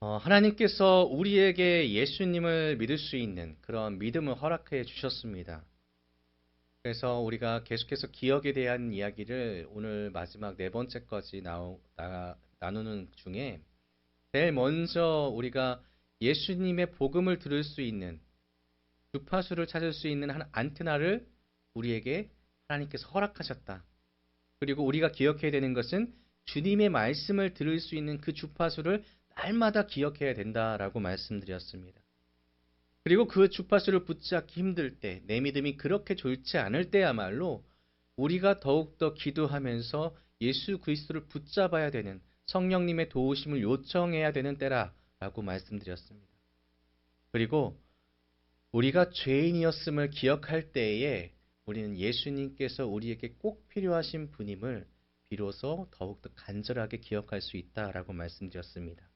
하나님께서 우리에게 예수님을 믿을 수 있는 그런 믿음을 허락해 주셨습니다. 그래서 우리가 계속해서 기억에 대한 이야기를 오늘 마지막 네 번째까지 나누는 중에 제일 먼저 우리가 예수님의 복음을 들을 수 있는 주파수를 찾을 수 있는 한 안테나를 우리에게 하나님께서 허락하셨다. 그리고 우리가 기억해야 되는 것은 주님의 말씀을 들을 수 있는 그 주파수를 날마다 기억해야 된다라고 말씀드렸습니다. 그리고 그 주파수를 붙잡기 힘들 때, 내 믿음이 그렇게 좋지 않을 때야말로 우리가 더욱더 기도하면서 예수 그리스도를 붙잡아야 되는 성령님의 도우심을 요청해야 되는 때라라고 말씀드렸습니다. 그리고 우리가 죄인이었음을 기억할 때에 우리는 예수님께서 우리에게 꼭 필요하신 분임을 비로소 더욱더 간절하게 기억할 수 있다라고 말씀드렸습니다.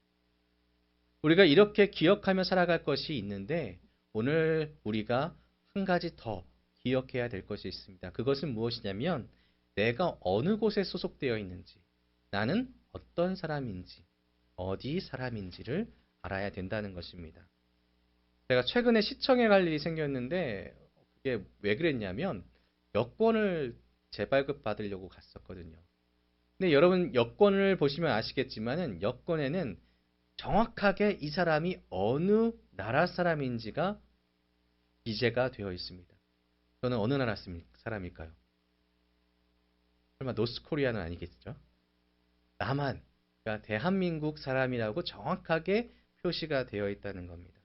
우리가 이렇게 기억하며 살아갈 것이 있는데 오늘 우리가 한 가지 더 기억해야 될 것이 있습니다. 그것은 무엇이냐면 내가 어느 곳에 소속되어 있는지, 나는 어떤 사람인지, 어디 사람인지를 알아야 된다는 것입니다. 제가 최근에 시청에 갈 일이 생겼는데 그게 왜 그랬냐면 여권을 재발급 받으려고 갔었거든요. 근데 여러분 여권을 보시면 아시겠지만은 여권에는 정확하게 이 사람이 어느 나라 사람인지가 기재가 되어 있습니다. 저는 어느 나라 사람일까요? 설마 노스코리아는 아니겠죠? 남한, 그러니까 대한민국 사람이라고 정확하게 표시가 되어 있다는 겁니다.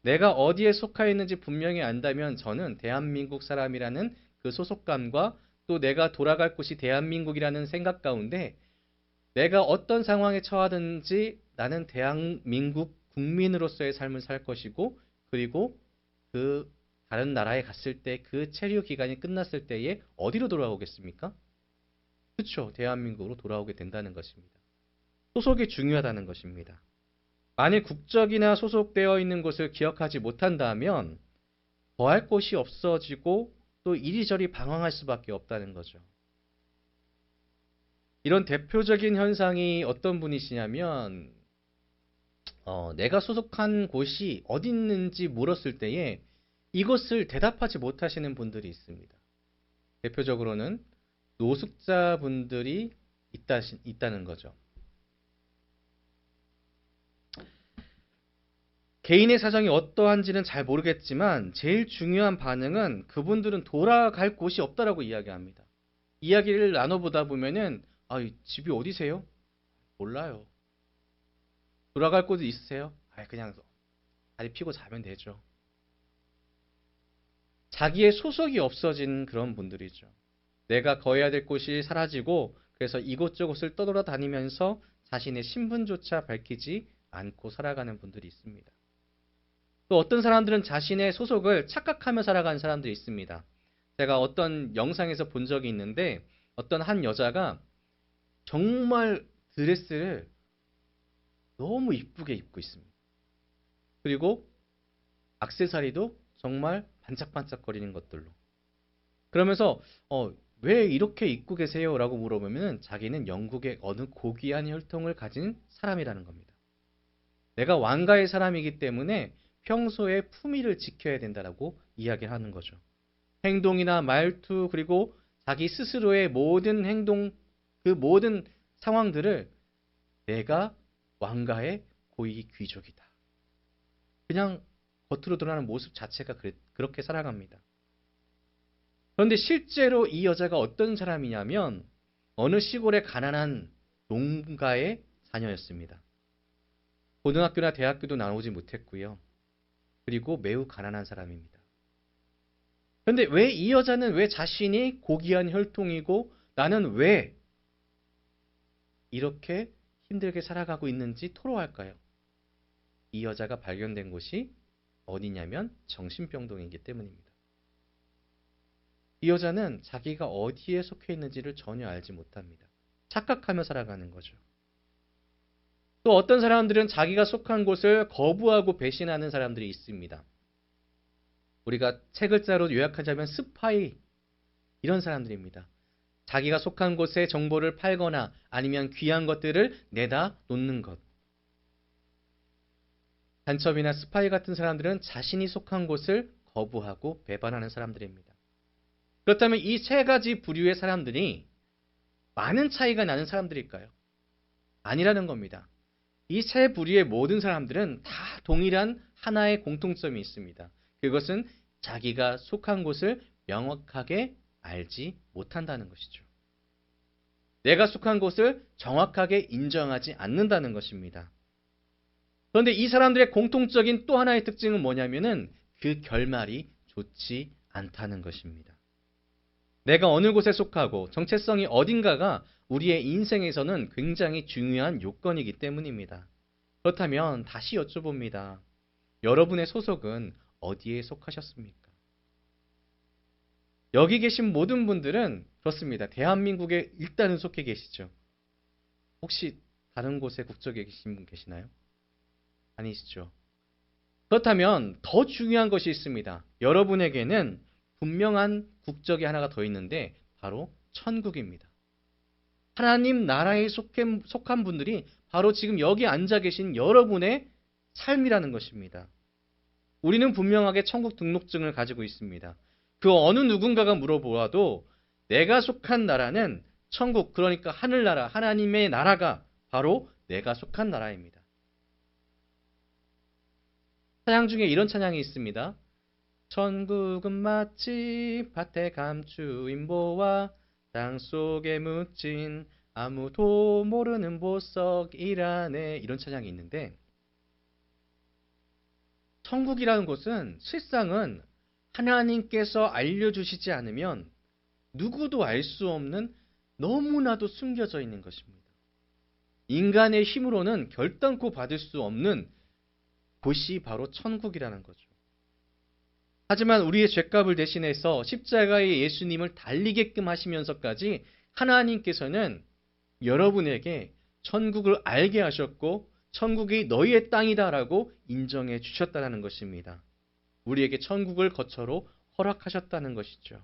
내가 어디에 속해 있는지 분명히 안다면 저는 대한민국 사람이라는 그 소속감과 또 내가 돌아갈 곳이 대한민국이라는 생각 가운데 내가 어떤 상황에 처하든지 나는 대한민국 국민으로서의 삶을 살 것이고 그리고 그 다른 나라에 갔을 때 그 체류 기간이 끝났을 때에 어디로 돌아오겠습니까? 그렇죠. 대한민국으로 돌아오게 된다는 것입니다. 소속이 중요하다는 것입니다. 만일 국적이나 소속되어 있는 곳을 기억하지 못한다면 거할 곳이 없어지고 또 이리저리 방황할 수밖에 없다는 거죠. 이런 대표적인 현상이 어떤 분이시냐면 내가 소속한 곳이 어디 있는지 물었을 때에 이것을 대답하지 못하시는 분들이 있습니다. 대표적으로는 노숙자분들이 있다는 거죠. 개인의 사정이 어떠한지는 잘 모르겠지만 제일 중요한 반응은 그분들은 돌아갈 곳이 없다라고 이야기합니다. 이야기를 나눠보다 보면은 집이 어디세요? 몰라요. 돌아갈 곳이 있으세요? 그냥 다리 피고 자면 되죠. 자기의 소속이 없어진 그런 분들이죠. 내가 거해야 될 곳이 사라지고 그래서 이곳저곳을 떠돌아다니면서 자신의 신분조차 밝히지 않고 살아가는 분들이 있습니다. 또 어떤 사람들은 자신의 소속을 착각하며 살아가는 사람들이 있습니다. 제가 어떤 영상에서 본 적이 있는데 어떤 한 여자가 정말 드레스를 너무 이쁘게 입고 있습니다. 그리고 액세서리도 정말 반짝반짝거리는 것들로. 그러면서 왜 이렇게 입고 계세요? 라고 물어보면 자기는 영국의 어느 고귀한 혈통을 가진 사람이라는 겁니다. 내가 왕가의 사람이기 때문에 평소에 품위를 지켜야 된다라고 이야기를 하는 거죠. 행동이나 말투 그리고 자기 스스로의 모든 행동 그 모든 상황들을 내가 왕가의 고위 귀족이다. 그냥 겉으로 드러나는 모습 자체가 그렇게 살아갑니다. 그런데 실제로 이 여자가 어떤 사람이냐면 어느 시골의 가난한 농가의 자녀였습니다. 고등학교나 대학교도 나오지 못했고요. 그리고 매우 가난한 사람입니다. 그런데 왜 이 여자는 왜 자신이 고귀한 혈통이고 나는 왜 이렇게 힘들게 살아가고 있는지 토로할까요? 이 여자가 발견된 곳이 어디냐면 정신병동이기 때문입니다. 이 여자는 자기가 어디에 속해 있는지를 전혀 알지 못합니다. 착각하며 살아가는 거죠. 또 어떤 사람들은 자기가 속한 곳을 거부하고 배신하는 사람들이 있습니다. 우리가 세 글자로 요약하자면 스파이 이런 사람들입니다. 자기가 속한 곳의 정보를 팔거나 아니면 귀한 것들을 내다 놓는 것. 간첩이나 스파이 같은 사람들은 자신이 속한 곳을 거부하고 배반하는 사람들입니다. 그렇다면 이 세 가지 부류의 사람들이 많은 차이가 나는 사람들일까요? 아니라는 겁니다. 이 세 부류의 모든 사람들은 다 동일한 하나의 공통점이 있습니다. 그것은 자기가 속한 곳을 명확하게 알지 못한다는 것이죠. 내가 속한 곳을 정확하게 인정하지 않는다는 것입니다. 그런데 이 사람들의 공통적인 또 하나의 특징은 뭐냐면은 그 결말이 좋지 않다는 것입니다. 내가 어느 곳에 속하고 정체성이 어딘가가 우리의 인생에서는 굉장히 중요한 요건이기 때문입니다. 그렇다면 다시 여쭤봅니다. 여러분의 소속은 어디에 속하셨습니까? 여기 계신 모든 분들은 그렇습니다. 대한민국에 일단은 속해 계시죠. 혹시 다른 곳에 국적에 계신 분 계시나요? 아니시죠. 그렇다면 더 중요한 것이 있습니다. 여러분에게는 분명한 국적이 하나가 더 있는데 바로 천국입니다. 하나님 나라에 속한 분들이 바로 지금 여기 앉아 계신 여러분의 삶이라는 것입니다. 우리는 분명하게 천국 등록증을 가지고 있습니다. 그 어느 누군가가 물어보아도 내가 속한 나라는 천국, 그러니까 하늘나라, 하나님의 나라가 바로 내가 속한 나라입니다. 찬양 중에 이런 찬양이 있습니다. 천국은 마치 밭에 감추인 보화, 땅속에 묻힌 아무도 모르는 보석이라네. 이런 찬양이 있는데 천국이라는 곳은 실상은 하나님께서 알려주시지 않으면 누구도 알 수 없는 너무나도 숨겨져 있는 것입니다. 인간의 힘으로는 결단코 받을 수 없는 곳이 바로 천국이라는 거죠. 하지만 우리의 죄값을 대신해서 십자가의 예수님을 달리게끔 하시면서까지 하나님께서는 여러분에게 천국을 알게 하셨고 천국이 너희의 땅이다라고 인정해 주셨다는 것입니다. 우리에게 천국을 거처로 허락하셨다는 것이죠.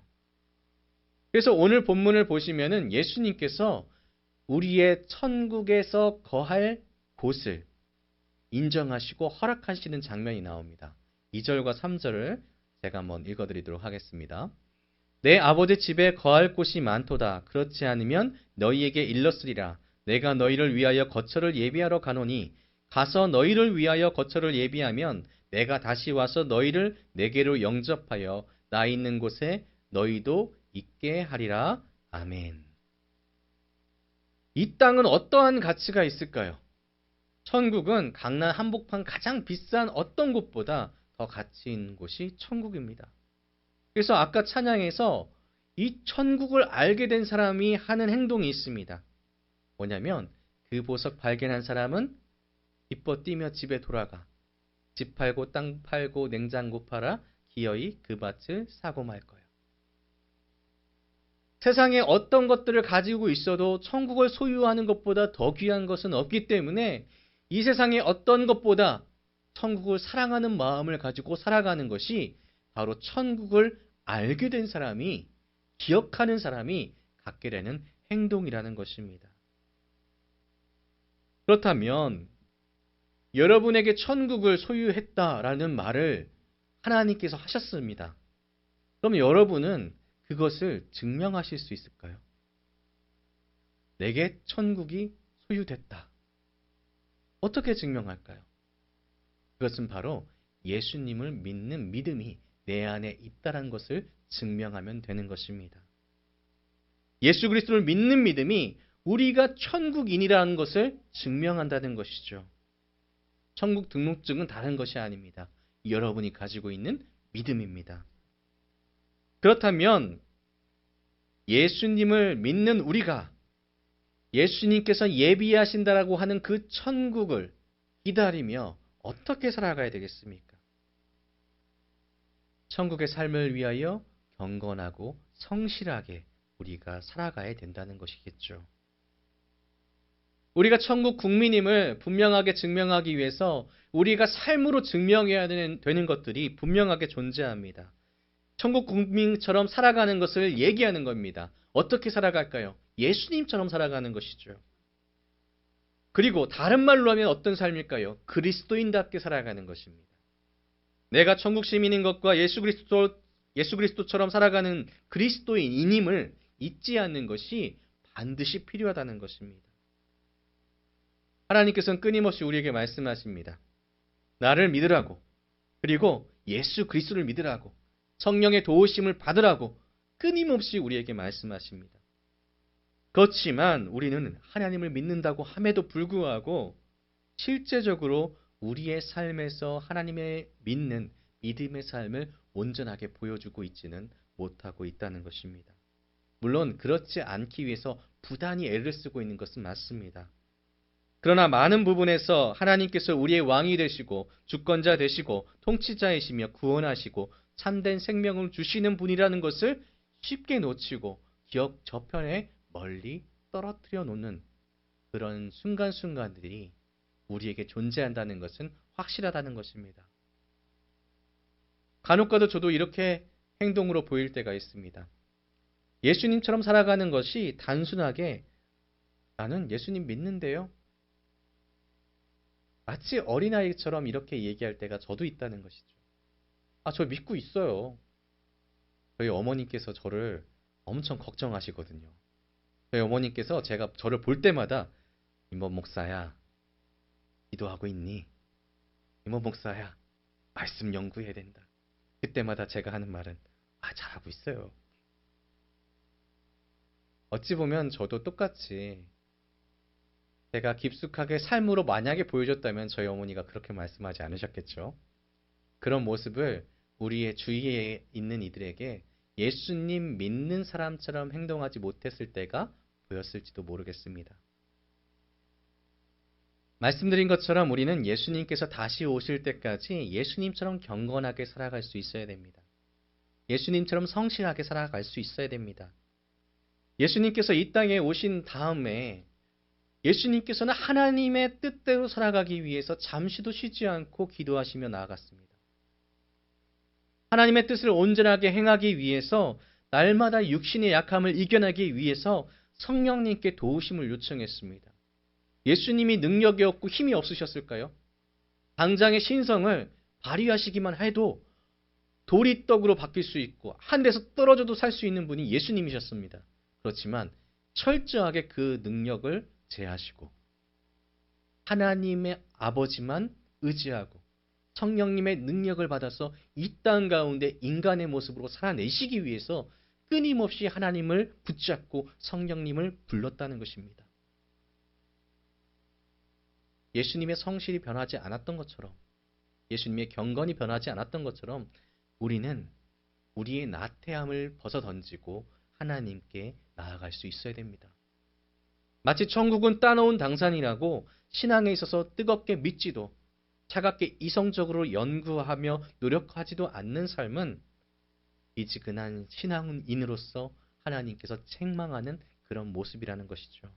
그래서 오늘 본문을 보시면은 예수님께서 우리의 천국에서 거할 곳을 인정하시고 허락하시는 장면이 나옵니다. 2절과 3절을 제가 한번 읽어드리도록 하겠습니다. 내 아버지 집에 거할 곳이 많도다. 그렇지 않으면 너희에게 일렀으리라. 내가 너희를 위하여 거처를 예비하러 가노니 가서 너희를 위하여 거처를 예비하면 내가 다시 와서 너희를 내게로 영접하여 나 있는 곳에 너희도 있게 하리라. 아멘. 이 땅은 어떠한 가치가 있을까요? 천국은 강남 한복판 가장 비싼 어떤 곳보다 더 가치 있는 곳이 천국입니다. 그래서 아까 찬양에서 이 천국을 알게 된 사람이 하는 행동이 있습니다. 뭐냐면 그 보석 발견한 사람은 기뻐 뛰며 집에 돌아가 집 팔고 땅 팔고 냉장고 팔아 기어이 그 밭을 사고 말 거예요. 세상에 어떤 것들을 가지고 있어도 천국을 소유하는 것보다 더 귀한 것은 없기 때문에 이 세상의 어떤 것보다 천국을 사랑하는 마음을 가지고 살아가는 것이 바로 천국을 알게 된 사람이, 기억하는 사람이 갖게 되는 행동이라는 것입니다. 그렇다면 여러분에게 천국을 소유했다라는 말을 하나님께서 하셨습니다. 그럼 여러분은 그것을 증명하실 수 있을까요? 내게 천국이 소유됐다. 어떻게 증명할까요? 그것은 바로 예수님을 믿는 믿음이 내 안에 있다는 것을 증명하면 되는 것입니다. 예수 그리스도를 믿는 믿음이 우리가 천국인이라는 것을 증명한다는 것이죠. 천국 등록증은 다른 것이 아닙니다. 여러분이 가지고 있는 믿음입니다. 그렇다면 예수님을 믿는 우리가 예수님께서 예비하신다라고 하는 그 천국을 기다리며 어떻게 살아가야 되겠습니까? 천국의 삶을 위하여 경건하고 성실하게 우리가 살아가야 된다는 것이겠죠. 우리가 천국 국민임을 분명하게 증명하기 위해서 우리가 삶으로 증명해야 되는 것들이 분명하게 존재합니다. 천국 국민처럼 살아가는 것을 얘기하는 겁니다. 어떻게 살아갈까요? 예수님처럼 살아가는 것이죠. 그리고 다른 말로 하면 어떤 삶일까요? 그리스도인답게 살아가는 것입니다. 내가 천국 시민인 것과 예수 그리스도처럼 살아가는 그리스도인임을 잊지 않는 것이 반드시 필요하다는 것입니다. 하나님께서는 끊임없이 우리에게 말씀하십니다. 나를 믿으라고, 그리고 예수 그리스도를 믿으라고, 성령의 도우심을 받으라고 끊임없이 우리에게 말씀하십니다. 그렇지만 우리는 하나님을 믿는다고 함에도 불구하고 실제적으로 우리의 삶에서 하나님의 믿는 믿음의 삶을 온전하게 보여주고 있지는 못하고 있다는 것입니다. 물론 그렇지 않기 위해서 부단히 애를 쓰고 있는 것은 맞습니다. 그러나 많은 부분에서 하나님께서 우리의 왕이 되시고 주권자 되시고 통치자이시며 구원하시고 참된 생명을 주시는 분이라는 것을 쉽게 놓치고 기억 저편에 멀리 떨어뜨려 놓는 그런 순간순간들이 우리에게 존재한다는 것은 확실하다는 것입니다. 간혹가다 저도 이렇게 행동으로 보일 때가 있습니다. 예수님처럼 살아가는 것이 단순하게 나는 예수님 믿는데요. 마치 어린아이처럼 이렇게 얘기할 때가 저도 있다는 것이죠. 저 믿고 있어요. 저희 어머님께서 저를 엄청 걱정하시거든요. 저희 어머님께서 제가 저를 볼 때마다 임원 목사야, 기도하고 있니? 임원 목사야, 말씀 연구해야 된다. 그때마다 제가 하는 말은 잘하고 있어요. 어찌 보면 저도 똑같이 제가 깊숙하게 삶으로 만약에 보여줬다면 저희 어머니가 그렇게 말씀하지 않으셨겠죠. 그런 모습을 우리의 주위에 있는 이들에게 예수님 믿는 사람처럼 행동하지 못했을 때가 보였을지도 모르겠습니다. 말씀드린 것처럼 우리는 예수님께서 다시 오실 때까지 예수님처럼 경건하게 살아갈 수 있어야 됩니다. 예수님처럼 성실하게 살아갈 수 있어야 됩니다. 예수님께서 이 땅에 오신 다음에 예수님께서는 하나님의 뜻대로 살아가기 위해서 잠시도 쉬지 않고 기도하시며 나아갔습니다. 하나님의 뜻을 온전하게 행하기 위해서 날마다 육신의 약함을 이겨내기 위해서 성령님께 도우심을 요청했습니다. 예수님이 능력이 없고 힘이 없으셨을까요? 당장의 신성을 발휘하시기만 해도 돌이 떡으로 바뀔 수 있고 한 데서 떨어져도 살 수 있는 분이 예수님이셨습니다. 그렇지만 철저하게 그 능력을 제하시고 하나님의 아버지만 의지하고 성령님의 능력을 받아서 이 땅 가운데 인간의 모습으로 살아내시기 위해서 끊임없이 하나님을 붙잡고 성령님을 불렀다는 것입니다. 예수님의 성실이 변하지 않았던 것처럼, 예수님의 경건이 변하지 않았던 것처럼 우리는 우리의 나태함을 벗어던지고 하나님께 나아갈 수 있어야 됩니다. 마치 천국은 따놓은 당산이라고 신앙에 있어서 뜨겁게 믿지도 차갑게 이성적으로 연구하며 노력하지도 않는 삶은 미지근한 신앙인으로서 하나님께서 책망하는 그런 모습이라는 것이죠.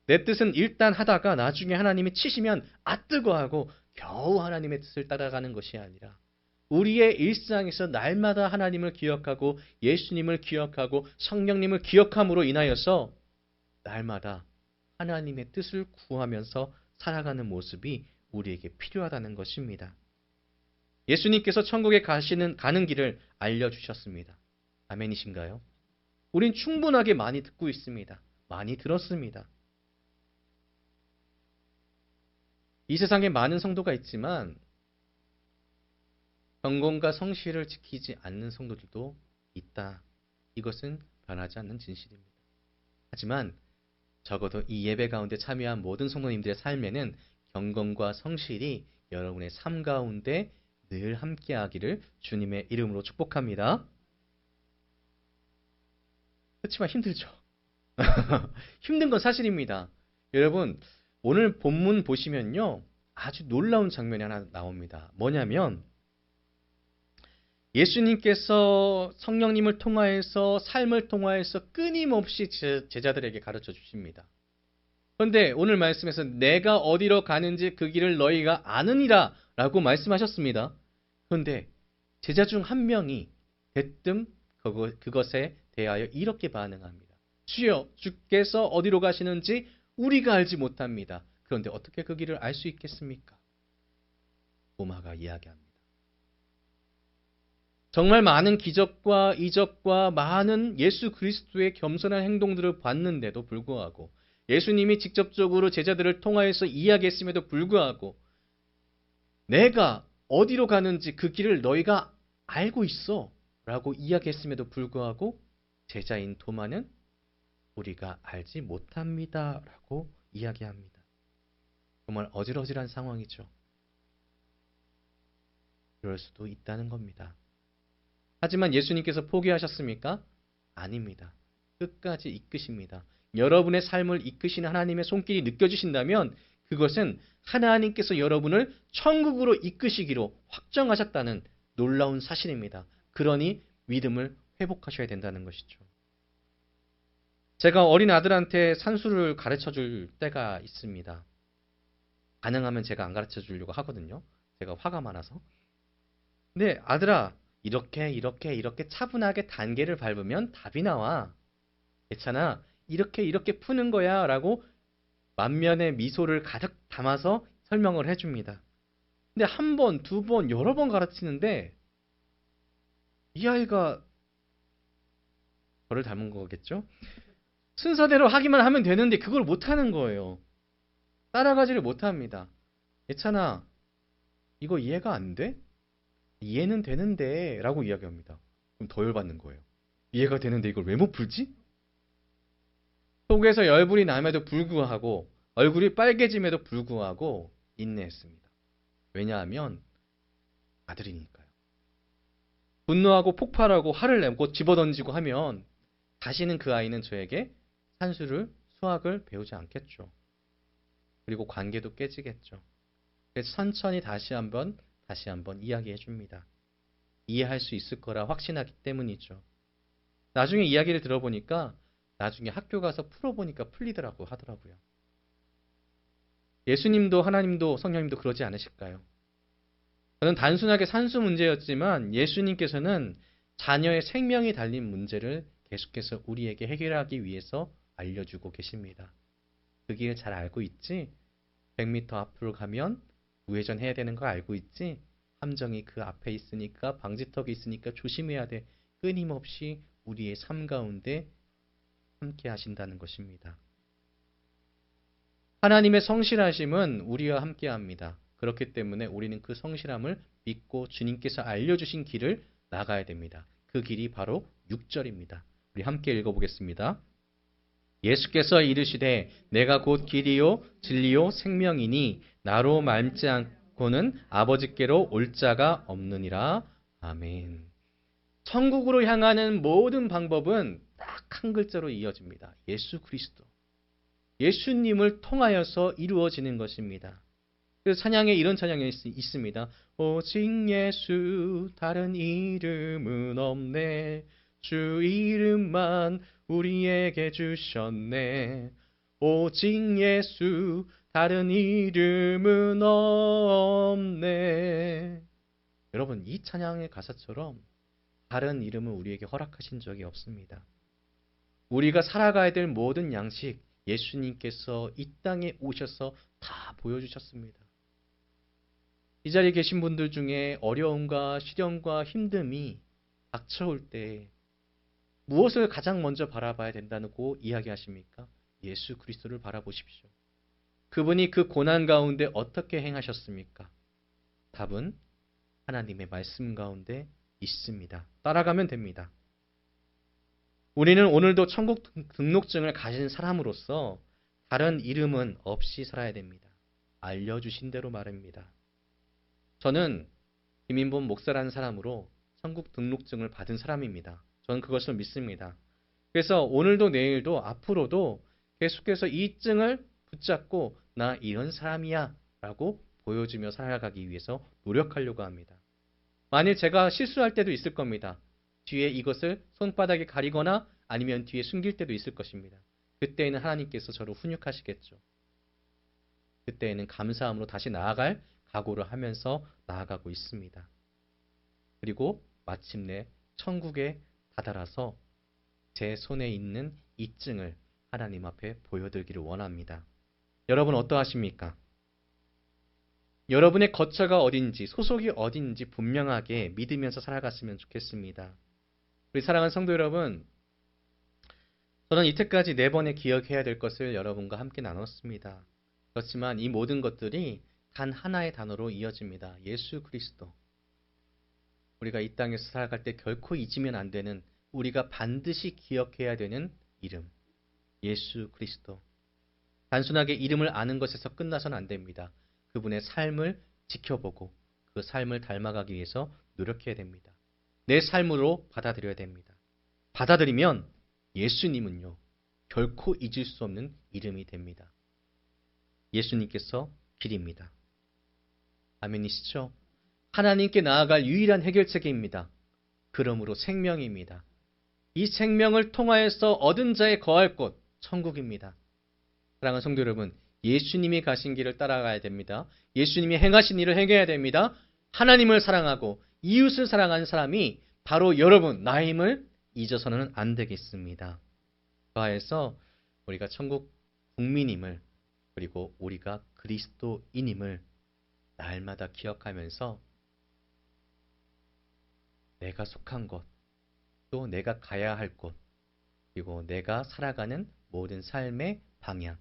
내 뜻은 일단 하다가 나중에 하나님이 치시면 뜨거워하고 겨우 하나님의 뜻을 따라가는 것이 아니라 우리의 일상에서 날마다 하나님을 기억하고 예수님을 기억하고 성령님을 기억함으로 인하여서 날마다 하나님의 뜻을 구하면서 살아가는 모습이 우리에게 필요하다는 것입니다. 예수님께서 천국에 가는 길을 알려주셨습니다. 아멘이신가요? 우린 충분하게 많이 듣고 있습니다. 많이 들었습니다. 이 세상에 많은 성도가 있지만 경건과 성실을 지키지 않는 성도들도 있다. 이것은 변하지 않는 진실입니다. 하지만 적어도 이 예배 가운데 참여한 모든 성도님들의 삶에는 경건과 성실이 여러분의 삶 가운데 늘 함께하기를 주님의 이름으로 축복합니다. 그렇지만 힘들죠. 힘든 건 사실입니다. 여러분 오늘 본문 보시면요. 아주 놀라운 장면이 하나 나옵니다. 뭐냐면 예수님께서 성령님을 통하여서 삶을 통하여서 끊임없이 제자들에게 가르쳐 주십니다. 그런데 오늘 말씀에서 내가 어디로 가는지 그 길을 너희가 아느니라 라고 말씀하셨습니다. 그런데 제자 중 한 명이 대뜸 그것에 대하여 이렇게 반응합니다. 주여, 주께서 어디로 가시는지 우리가 알지 못합니다. 그런데 어떻게 그 길을 알 수 있겠습니까? 도마가 이야기합니다. 정말 많은 기적과 이적과 많은 예수 그리스도의 겸손한 행동들을 봤는데도 불구하고 예수님이 직접적으로 제자들을 통하여서 이야기했음에도 불구하고 내가 어디로 가는지 그 길을 너희가 알고 있어 라고 이야기했음에도 불구하고 제자인 도마는 우리가 알지 못합니다 라고 이야기합니다. 정말 어질어질한 상황이죠. 그럴 수도 있다는 겁니다. 하지만 예수님께서 포기하셨습니까? 아닙니다. 끝까지 이끄십니다. 여러분의 삶을 이끄시는 하나님의 손길이 느껴지신다면 그것은 하나님께서 여러분을 천국으로 이끄시기로 확정하셨다는 놀라운 사실입니다. 그러니 믿음을 회복하셔야 된다는 것이죠. 제가 어린 아들한테 산수를 가르쳐 줄 때가 있습니다. 가능하면 제가 안 가르쳐 주려고 하거든요. 제가 화가 많아서. 근데 아들아, 이렇게 차분하게 단계를 밟으면 답이 나와. 괜찮아. 이렇게 푸는 거야 라고 만면의 미소를 가득 담아서 설명을 해줍니다. 근데 한 번, 두 번, 여러 번 가르치는데 이 아이가 저를 닮은 거겠죠? 순서대로 하기만 하면 되는데 그걸 못하는 거예요. 따라가지를 못합니다. 예찬아, 이거 이해가 안 돼? 이해는 되는데 라고 이야기합니다. 그럼 더 열받는 거예요. 이해가 되는데 이걸 왜 못 풀지? 속에서 열불이 남에도 불구하고 얼굴이 빨개짐에도 불구하고 인내했습니다. 왜냐하면 아들이니까요. 분노하고 폭발하고 화를 내고 집어던지고 하면 다시는 그 아이는 저에게 산수를 수학을 배우지 않겠죠. 그리고 관계도 깨지겠죠. 그래서 천천히 다시 한번 이야기해 줍니다. 이해할 수 있을 거라 확신하기 때문이죠. 나중에 이야기를 들어보니까 나중에 학교 가서 풀어보니까 풀리더라고 하더라고요. 예수님도 하나님도 성령님도 그러지 않으실까요? 저는 단순하게 산수 문제였지만 예수님께서는 자녀의 생명이 달린 문제를 계속해서 우리에게 해결하기 위해서 알려주고 계십니다. 그 길 잘 알고 있지? 100m 앞으로 가면 우회전 해야 되는 거 알고 있지? 함정이 그 앞에 있으니까 방지턱이 있으니까 조심해야 돼. 끊임없이 우리의 삶 가운데 함께 하신다는 것입니다. 하나님의 성실하심은 우리와 함께 합니다. 그렇기 때문에 우리는 그 성실함을 믿고 주님께서 알려주신 길을 나가야 됩니다. 그 길이 바로 6절입니다. 우리 함께 읽어보겠습니다. 예수께서 이르시되 내가 곧 길이요 진리요 생명이니 나로 말지 않고는 아버지께로 올 자가 없느니라. 아멘. 천국으로 향하는 모든 방법은 딱 한 글자로 이어집니다. 예수 그리스도. 예수님을 통하여서 이루어지는 것입니다. 그래서 찬양에 이런 찬양이 있습니다. 오직 예수 다른 이름은 없네. 주 이름만 우리에게 주셨네. 오직 예수 다른 이름은 없네. 여러분 이 찬양의 가사처럼 다른 이름은 우리에게 허락하신 적이 없습니다. 우리가 살아가야 될 모든 양식 예수님께서 이 땅에 오셔서 다 보여주셨습니다. 이 자리에 계신 분들 중에 어려움과 시련과 힘듦이 닥쳐올 때 무엇을 가장 먼저 바라봐야 된다고 이야기하십니까? 예수 그리스도를 바라보십시오. 그분이 그 고난 가운데 어떻게 행하셨습니까? 답은 하나님의 말씀 가운데 있습니다. 따라가면 됩니다. 우리는 오늘도 천국 등록증을 가진 사람으로서 다른 이름은 없이 살아야 됩니다. 알려주신 대로 말입니다. 저는 김인범 목사라는 사람으로 천국 등록증을 받은 사람입니다. 저는 그것을 믿습니다. 그래서 오늘도 내일도 앞으로도 계속해서 이 증을 붙잡고 나 이런 사람이야 라고 보여주며 살아가기 위해서 노력하려고 합니다. 만일 제가 실수할 때도 있을 겁니다. 뒤에 이것을 손바닥에 가리거나 아니면 뒤에 숨길 때도 있을 것입니다. 그때에는 하나님께서 저를 훈육하시겠죠. 그때에는 감사함으로 다시 나아갈 각오를 하면서 나아가고 있습니다. 그리고 마침내 천국에 다다라서 제 손에 있는 이 증을 하나님 앞에 보여드리기를 원합니다. 여러분 어떠하십니까? 여러분의 거처가 어딘지, 소속이 어딘지 분명하게 믿으면서 살아갔으면 좋겠습니다. 우리 사랑하는 성도 여러분, 저는 이때까지 4번의 기억해야 될 것을 여러분과 함께 나눴습니다. 그렇지만 이 모든 것들이 단 하나의 단어로 이어집니다. 예수 그리스도. 우리가 이 땅에서 살아갈 때 결코 잊으면 안 되는, 우리가 반드시 기억해야 되는 이름. 예수 그리스도. 단순하게 이름을 아는 것에서 끝나서는 안 됩니다. 그분의 삶을 지켜보고 그 삶을 닮아가기 위해서 노력해야 됩니다. 내 삶으로 받아들여야 됩니다. 받아들이면 예수님은요, 결코 잊을 수 없는 이름이 됩니다. 예수님께서 길입니다. 아멘이시죠? 하나님께 나아갈 유일한 해결책입니다. 그러므로 생명입니다. 이 생명을 통하여서 얻은 자의 거할 곳, 천국입니다. 사랑하는 성도 여러분, 예수님이 가신 길을 따라가야 됩니다. 예수님이 행하신 일을 행해야 됩니다. 하나님을 사랑하고 이웃을 사랑하는 사람이 바로 여러분, 나임을 잊어서는 안 되겠습니다. 그래서 우리가 천국 국민임을, 그리고 우리가 그리스도인임을 날마다 기억하면서 내가 속한 곳, 또 내가 가야 할 곳, 그리고 내가 살아가는 모든 삶의 방향,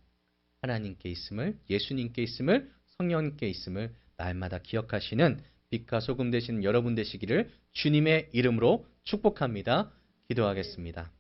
하나님께 있음을, 예수님께 있음을, 성령님께 있음을 날마다 기억하시는 빛과 소금 되시는 여러분 되시기를 주님의 이름으로 축복합니다. 기도하겠습니다.